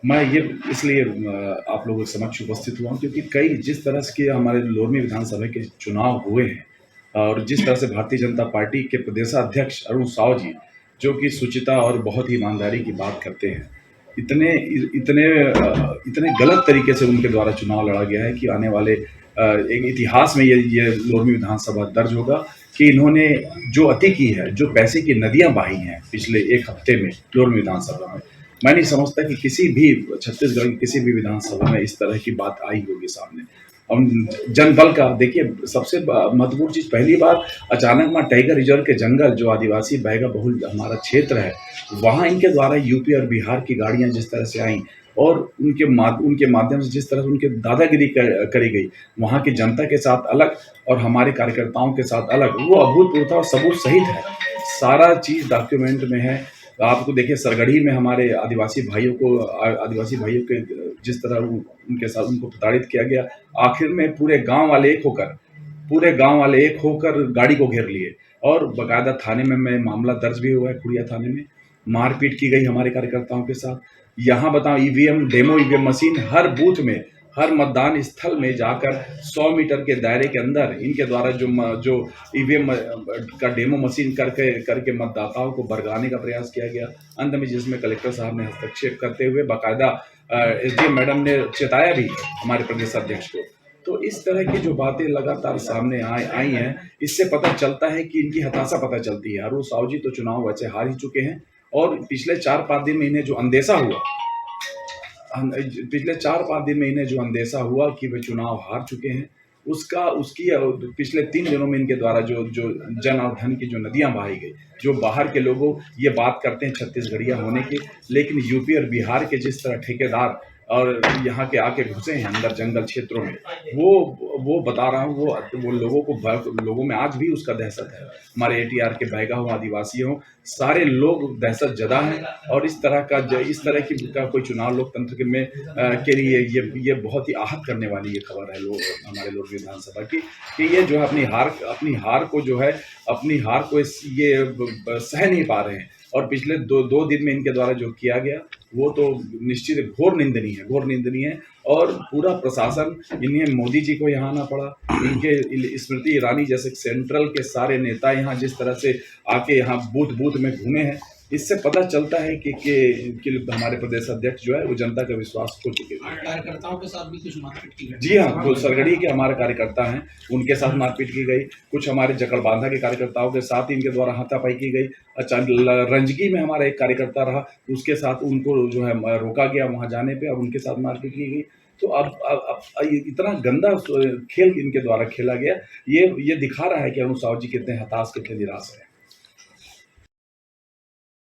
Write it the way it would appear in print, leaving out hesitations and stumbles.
मैं ये इसलिए आप लोगों के समक्ष उपस्थित हुआ हूँ क्योंकि कई जिस तरह से हमारे लोरमी विधानसभा के चुनाव हुए हैं और जिस तरह से भारतीय जनता पार्टी के प्रदेशाध्यक्ष अरुण साव जी, जो कि शुचिता और बहुत ही ईमानदारी की बात करते हैं, इतने इतने इतने गलत तरीके से उनके द्वारा चुनाव लड़ा गया है कि आने वाले एक इतिहास में ये लोरमी विधानसभा दर्ज होगा कि इन्होंने जो अति की है, जो पैसे की नदियां बहाई हैं पिछले एक हफ्ते में लोरमी विधानसभा में, मैं नहीं समझता कि किसी भी छत्तीसगढ़ की किसी भी विधानसभा में इस तरह की बात आई होगी सामने। हम जनबल का देखिए, सबसे महत्वपूर्ण चीज, पहली बार अचानक वहाँ टाइगर रिजर्व के जंगल जो आदिवासी बैगा बहुल हमारा क्षेत्र है, वहाँ इनके द्वारा यूपी और बिहार की गाड़ियां जिस तरह से आई और उनके माध्यम से जिस तरह से उनके दादागिरी करी गई, वहाँ की जनता के साथ अलग और हमारे कार्यकर्ताओं के साथ अलग, वो अभूतपूर्व था और सबूत सहित है। सारा चीज डॉक्यूमेंट में है। आपको देखिए, सरगढ़ी में हमारे आदिवासी भाइयों के जिस तरह उनके साथ उनको प्रताड़ित किया गया, आखिर में पूरे गांव वाले एक होकर गाड़ी को घेर लिए और बकायदा थाने में मामला दर्ज भी हुआ है, खुड़िया थाने में। मारपीट की गई हमारे कार्यकर्ताओं के साथ। यहाँ बताओ, ईवीएम डेमो ईवीएम मशीन हर बूथ में, हर मतदान स्थल में जाकर 100 मीटर के दायरे के अंदर इनके द्वारा जो ईवीएम का डेमो मशीन करके मतदाताओं को बरगाने का प्रयास किया गया, अंत में जिसमें कलेक्टर साहब ने हस्तक्षेप करते हुए बाकायदा एसडीएम मैडम ने चेताया भी हमारे प्रदेश अध्यक्ष को। तो इस तरह की जो बातें लगातार सामने आई हैं, इससे पता चलता है कि इनकी हताशा पता चलती है। अरुण साव जी तो चुनाव वैसे हार ही चुके हैं और पिछले 4-5 दिन में इन्हें जो अंदेशा हुआ कि वे चुनाव हार चुके हैं, उसकी पिछले 3 दिनों में इनके द्वारा जो जो जन और धन की जो नदियां बहाई गई, जो बाहर के लोगों ये बात करते हैं छत्तीसगढ़िया होने की, लेकिन यूपी और बिहार के जिस तरह ठेकेदार और यहाँ के आके घुसे हैं अंदर जंगल क्षेत्रों में, वो बता रहा हूँ, वो लोगों में आज भी उसका दहशत है। हमारे एटीआर के बैगा हो, आदिवासी हो, सारे लोग दहशत जदा हैं और इस तरह की का कोई चुनाव लोकतंत्र के लिए ये बहुत ही आहत करने वाली ये खबर है हमारे लोग विधानसभा की, कि ये जो है अपनी हार को ये सह नहीं पा रहे हैं। और पिछले दो दिन में इनके द्वारा जो किया गया, वो तो निश्चित घोर निंदनीय है। और पूरा प्रशासन, इन्हें मोदी जी को यहाँ आना पड़ा, इनके स्मृति ईरानी जैसे सेंट्रल के सारे नेता यहाँ जिस तरह से आके यहाँ बूथ में घूमे हैं, इससे पता चलता है कि हमारे प्रदेश अध्यक्ष जो है वो जनता का विश्वास खो चुके हैं। कार्यकर्ताओं के साथ भी कुछ मारपीट की गई? जी हाँ, वो सरगढ़ी के हमारे कार्यकर्ता हैं, उनके साथ मारपीट की गई। कुछ हमारे जकड़बांधा के कार्यकर्ताओं के साथ इनके द्वारा हाथापाई की गई। अच्छा, रंजगी में हमारा एक कार्यकर्ता रहा, उसके साथ उनको जो है रोका गया वहाँ जाने पे और उनके साथ मारपीट की गई। तो अब इतना गंदा खेल इनके द्वारा खेला गया, ये दिखा रहा है कि अरुण साव जी कितने हताश, कितने निराश हैं।